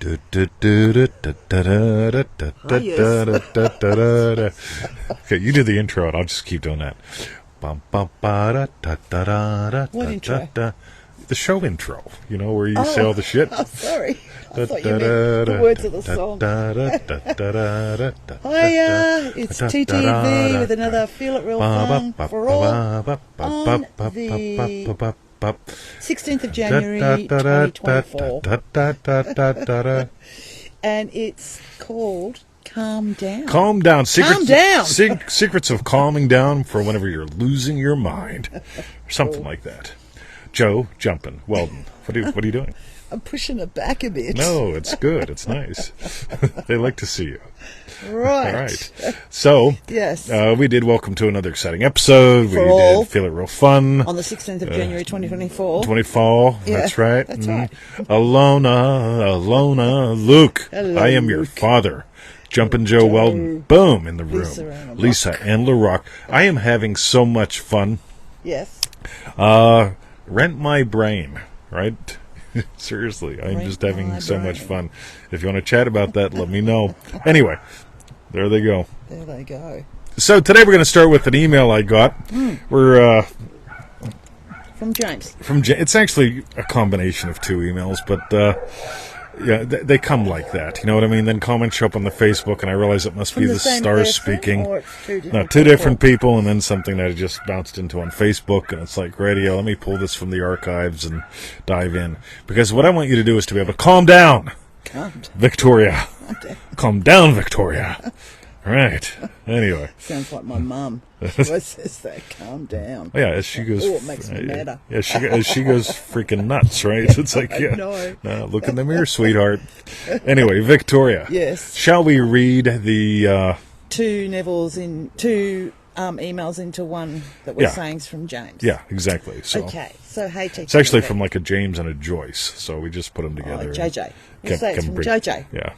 Okay, you do the intro and I'll just keep doing that. What intro? The show intro, you know, where you say all the shit. Oh, sorry. I thought you meant the words of the song. Hiya, it's TTV with another Feel It Real Fun for all on the 16th of January 2024. And it's called Calm Down. Calm down. Calm down. Secrets of calming down for whenever you're losing your mind. Or something like that. Joe, jumping. Weldon. What are you doing? I'm pushing it back a bit. No, it's good. It's nice. They like to see you. Right. All right. So, yes. We did welcome to another exciting episode. For all. Did Feel It Real Fun. On the 16th of January 2024. 24. Yeah, that's right. That's right. Alona, Luke. Hello, I am your Luke. father. Jumpin' Joe Weldon. Boom, in the room. Lisa and LaRock. I am having so much fun. Yes. Rent my brain, right? Seriously, I'm just having so much fun. If you want to chat about that, let me know. Anyway, there they go. There they go. So today we're going to start with an email I got. We're From James. It's actually a combination of two emails, but yeah, they come like that. You know what I mean? Then comments show up on the Facebook, and I realize it must be the stars speaking. Two different people, and then something that I just bounced into on Facebook, and it's like, radio, let me pull this from the archives and dive in. Because what I want you to do is to be able to calm down, Victoria. Calm down, Victoria. Right. Anyway. Sounds like my mum. She always says that. Calm down. Yeah, as she goes. Oh, it makes me madder. Yeah, as she goes freaking nuts, right? It's like, yeah. No, look in the mirror, sweetheart. Anyway, Victoria. Yes. Shall we read the two emails into one that we're saying is from James? Yeah, exactly. So, okay. So hey, it's actually from like a James and a Joyce, so we just put them together. Oh, JJ. You say it's from JJ. Yeah.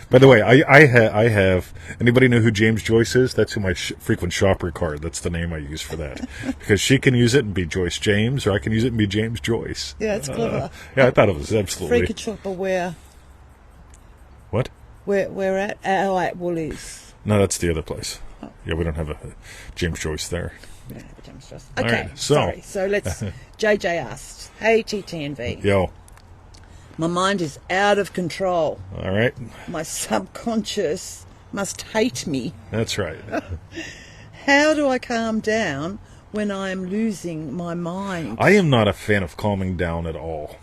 By the way, I have. Anybody know who James Joyce is? That's who my frequent shopper card. That's the name I use for that, because she can use it and be Joyce James, or I can use it and be James Joyce. Yeah, it's clever. Yeah, I thought it was absolutely. Frequent shopper where? What? We're at Woolies. No, that's the other place. Oh. Yeah, we don't have a James Joyce there. We don't have a James Joyce. Okay, right, sorry. So let's. JJ asked, "Hey TTNV. Yo. My mind is out of control. All right. My subconscious must hate me. That's right. How do I calm down when I am losing my mind?" I am not a fan of calming down at all.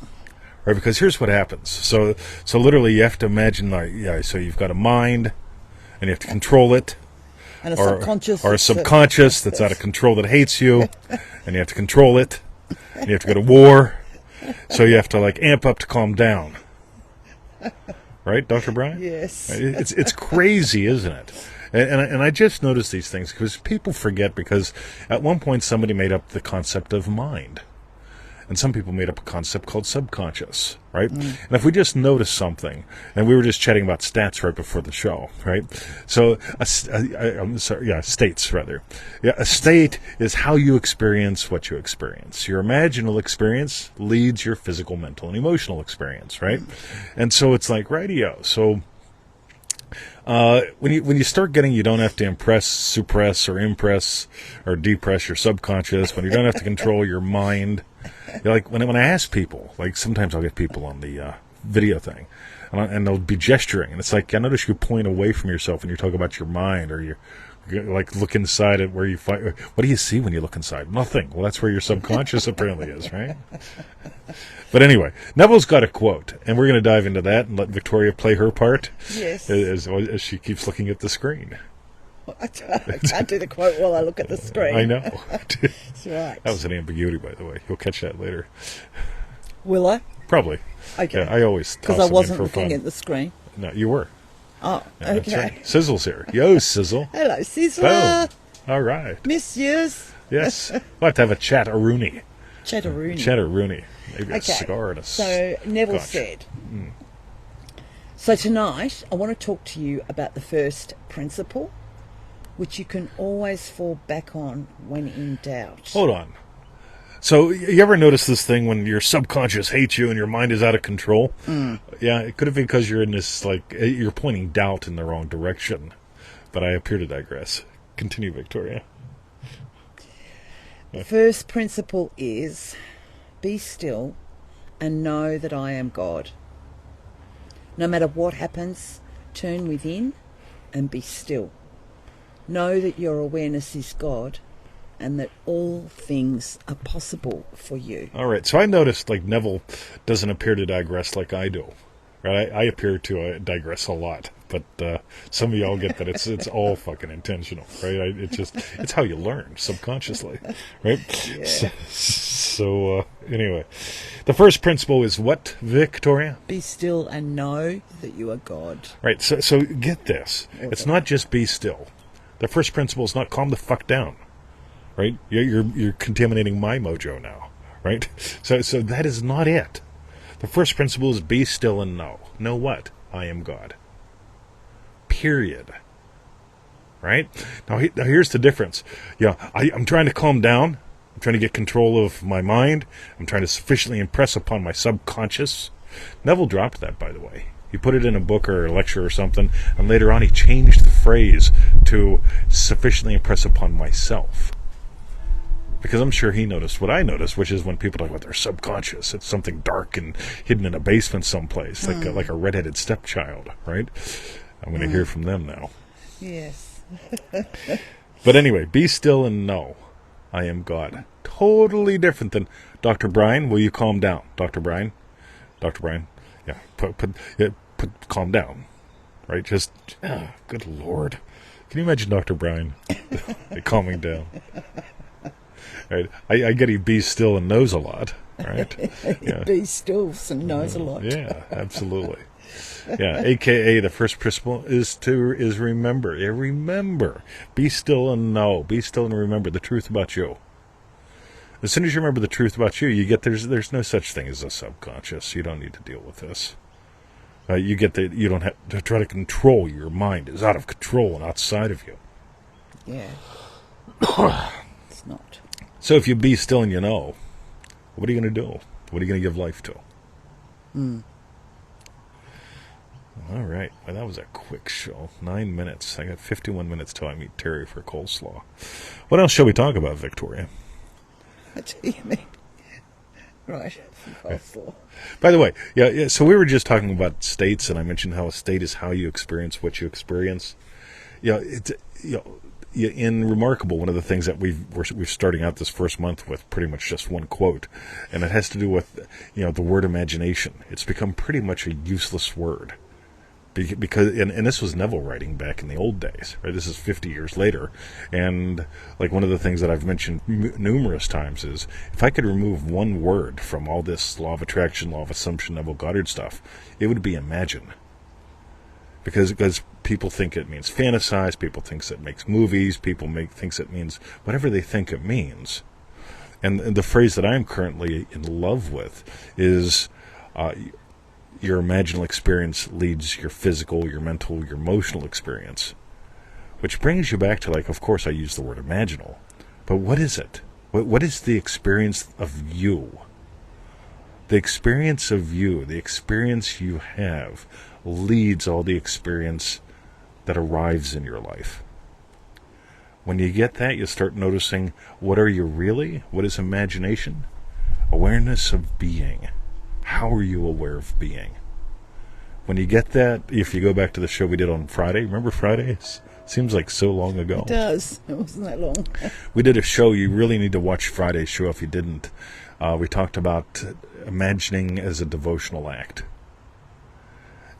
Right, because here's what happens. So literally you have to imagine, like, so you've got a mind and you have to control it. And a subconscious. Or a subconscious that's out of control that hates you. And you have to control it. And you have to go to war. So you have to like amp up to calm down, right, Dr. Brian? Yes. It's crazy, isn't it? And I just noticed these things because people forget, because at one point somebody made up the concept of mind, and some people made up a concept called subconscious, right? And if we just notice something, and we were just chatting about stats right before the show, right? So, states rather. Yeah, a state is how you experience what you experience. Your imaginal experience leads your physical, mental, and emotional experience, right? And so it's like radio. So when you start getting, you don't have to impress, suppress, or impress, or depress your subconscious. When you don't have to control your mind. Like when I ask people, like sometimes I'll get people on the video thing, and they'll be gesturing, and it's like, I notice you point away from yourself when you talk about your mind, or you like look inside at where you find. What do you see when you look inside? Nothing. Well, that's where your subconscious apparently is, right? But anyway, Neville's got a quote, and we're going to dive into that and let Victoria play her part. Yes. As she keeps looking at the screen. I can't do the quote while I look at the screen. I know. That's right. That was an ambiguity, by the way. You'll catch that later. Will I? Probably. Okay. Yeah, I always because I wasn't looking at the screen. No, you were. Oh, yeah, okay. That's right. Sizzle's here. Yo, Sizzle. Hello, Sizzler. Boom. All right. Messieurs. Yes. We'll have to have a chat-a-rooney. Chat-a-rooney. Maybe a cigar and a So Neville said, so tonight I want to talk to you about the first principle, which you can always fall back on when in doubt. Hold on. So you ever notice this thing when your subconscious hates you and your mind is out of control? Yeah, it could have been because you're in this, like, you're pointing doubt in the wrong direction. But I appear to digress. Continue, Victoria. The first principle is, be still and know that I am God. No matter what happens, turn within and be still. Know that your awareness is God and that all things are possible for you. All right, so I noticed, like, Neville doesn't appear to digress like I do. Right? I appear to digress a lot, but some of y'all get that it's all fucking intentional, right? It's how you learn subconsciously, right? Yeah. So anyway, the first principle is what, Victoria? Be still and know that you are God. Right. So get this. It's not just be still. The first principle is not calm the fuck down, right? You're contaminating my mojo now, right? So that is not it. The first principle is be still and know. Know what? I am God. Period. Right? Now here's the difference. I'm trying to calm down. I'm trying to get control of my mind. I'm trying to sufficiently impress upon my subconscious. Neville dropped that, by the way. He put it in a book or a lecture or something, and later on he changed the phrase to sufficiently impress upon myself. Because I'm sure he noticed what I noticed, which is when people talk about their subconscious, it's something dark and hidden in a basement someplace, like a redheaded stepchild, right? I'm going to hear from them now. Yes. But anyway, be still and know I am God. Totally different than Dr. Brian. Will you calm down, Dr. Brian? Dr. Brian, yeah, calm down, right? Just, good Lord. Can you imagine Dr. Brian calming down? Right. I get he be still and knows a lot, right? Yeah. Be still and knows a lot. Yeah, absolutely. Yeah, AKA the first principle is remember. Yeah, remember. Be still and know. Be still and remember the truth about you. As soon as you remember the truth about you, you get there's no such thing as a subconscious. You don't need to deal with this. You get that you don't have to try to control your mind. It's out of control and outside of you. Yeah. It's not. So if you be still and you know, what are you going to do? What are you going to give life to? All right. Well, that was a quick show. 9 minutes. I got 51 minutes till I meet Terry for coleslaw. What else shall we talk about, Victoria? What do you mean? Right. Coleslaw. By the way, yeah. So we were just talking about states, and I mentioned how a state is how you experience what you experience. In Remarkable, one of the things that we're starting out this first month with pretty much just one quote, and it has to do with the word imagination. It's become pretty much a useless word because and this was Neville writing back in the old days, right? This is 50 years later, and like one of the things that I've mentioned numerous times is if I could remove one word from all this law of attraction, law of assumption, Neville Goddard stuff, it would be imagine. Because people think it means fantasize, people think it makes movies, people thinks it means whatever they think it means. And the phrase that I'm currently in love with is your imaginal experience leads your physical, your mental, your emotional experience. Which brings you back to, like, of course I use the word imaginal, but what is it? What is the experience of you? The experience of you, the experience you have, leads all the experience that arrives in your life. When you get that, you start noticing, what are you really? What is imagination? Awareness of being. How are you aware of being? When you get that, if you go back to the show we did on Friday, remember Fridays? Seems like so long ago. It does. It wasn't that long. We did a show. You really need to watch Friday's show if you didn't. We talked about imagining as a devotional act.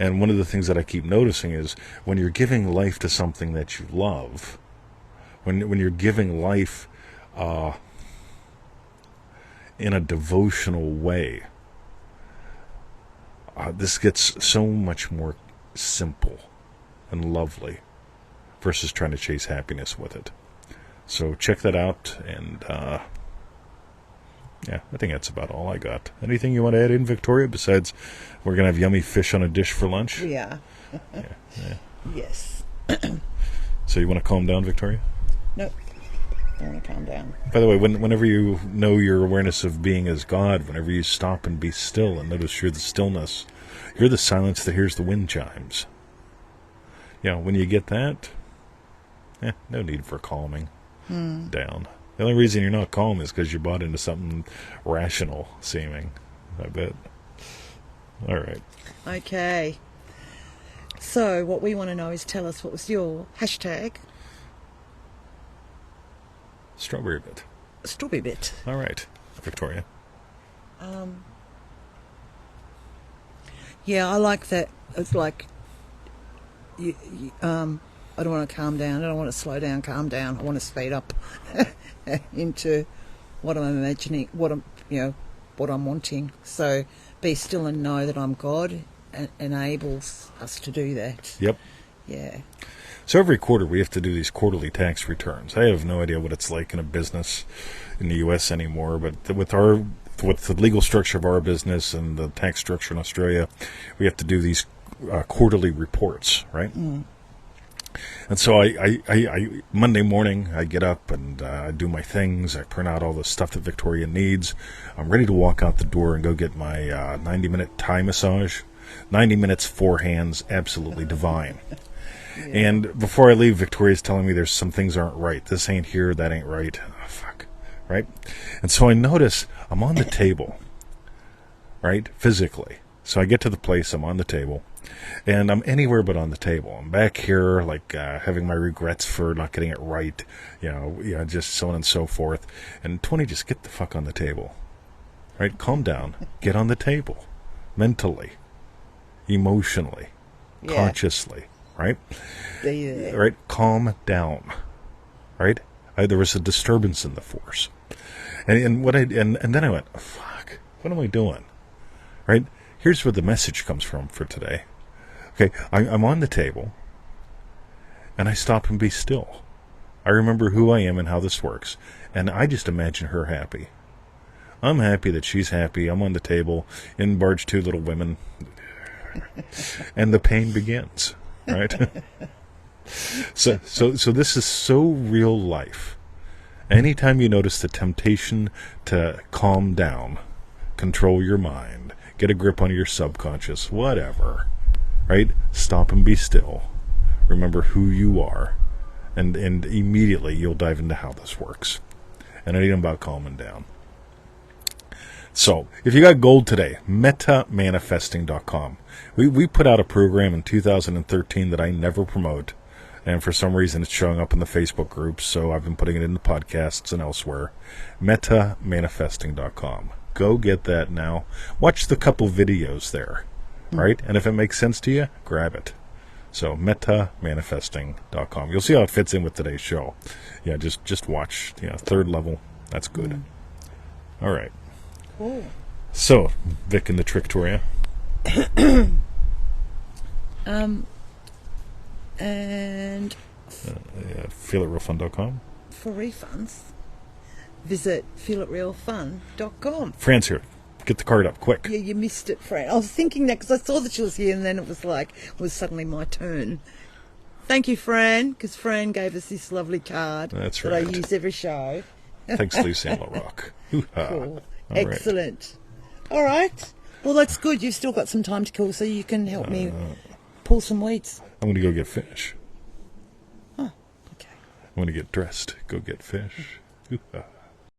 And one of the things that I keep noticing is when you're giving life to something that you love, when you're giving life in a devotional way, this gets so much more simple and lovely versus trying to chase happiness with it. So check that out, and yeah, I think that's about all I got. Anything you want to add in, Victoria, besides we're going to have yummy fish on a dish for lunch? We are. Yeah. Yes. So you want to calm down, Victoria? Nope. I want to calm down. By the way, whenever you know your awareness of being as God, whenever you stop and be still and notice you're the stillness, you're the silence that hears the wind chimes. When you get that, no need for calming down. The only reason you're not calm is because you bought into something rational seeming, I bet. All right. Okay. So what we want to know is tell us what was your hashtag. Strawberry bit. Strawberry bit. All right, Victoria. Yeah, I like that. It's like, I don't want to calm down. I don't want to slow down, calm down. I want to speed up into what I'm imagining, what I'm wanting. So be still and know that I'm God enables us to do that. Yep. Yeah. So every quarter we have to do these quarterly tax returns. I have no idea what it's like in a business in the U.S. anymore, but with the legal structure of our business and the tax structure in Australia, we have to do these quarterly reports, right? And so I Monday morning, I get up and I do my things. I print out all the stuff that Victoria needs. I'm ready to walk out the door and go get my 90-minute Thai massage. 90 minutes, 4 hands, absolutely divine. Yeah. And before I leave, Victoria's telling me there's some things aren't right. This ain't here, that ain't right. Oh, fuck. Right? And so I notice I'm on the table, right, physically. So I get to the place, I'm on the table, and I'm anywhere but on the table. I'm back here, like, having my regrets for not getting it right, just so on and so forth. And Tony, just get the fuck on the table, right? Calm down. Get on the table, mentally, emotionally, consciously, right? Be there. Right? Calm down, right? There was a disturbance in the force, and then I went, oh, fuck, what am I doing, right? Here's where the message comes from for today. Okay, I'm on the table, and I stop and be still. I remember who I am and how this works, and I just imagine her happy. I'm happy that she's happy. I'm on the table, in barge 2 little women, and the pain begins, right? So this is so real life. Anytime you notice the temptation to calm down, control your mind, get a grip on your subconscious, whatever, right? Stop and be still. Remember who you are, and immediately you'll dive into how this works. And it ain't about calming down. So, if you got gold today, metamanifesting.com. We put out a program in 2013 that I never promote, and for some reason it's showing up in the Facebook groups, so I've been putting it in the podcasts and elsewhere. Metamanifesting.com. Go get that now. Watch the couple videos there, right? And if it makes sense to you, grab it. So, metamanifesting.com. You'll see how it fits in with today's show. Yeah, just watch, 3rd level. That's good. All right. Cool. So, Vic and the Tricktoria. And feelitrealfun.com. For refunds, visit feelitrealfun.com. Fran's here. Get the card up, quick. Yeah, you missed it, Fran. I was thinking that because I saw that she was here, and then it was suddenly my turn. Thank you, Fran, because Fran gave us this lovely card that I use every show. Thanks, Lucy and LaRock. Cool. Excellent. All right. Well, that's good. You've still got some time to kill, so you can help me pull some weeds. I'm going to go get fish. Oh, okay. I'm going to get dressed. Go get fish.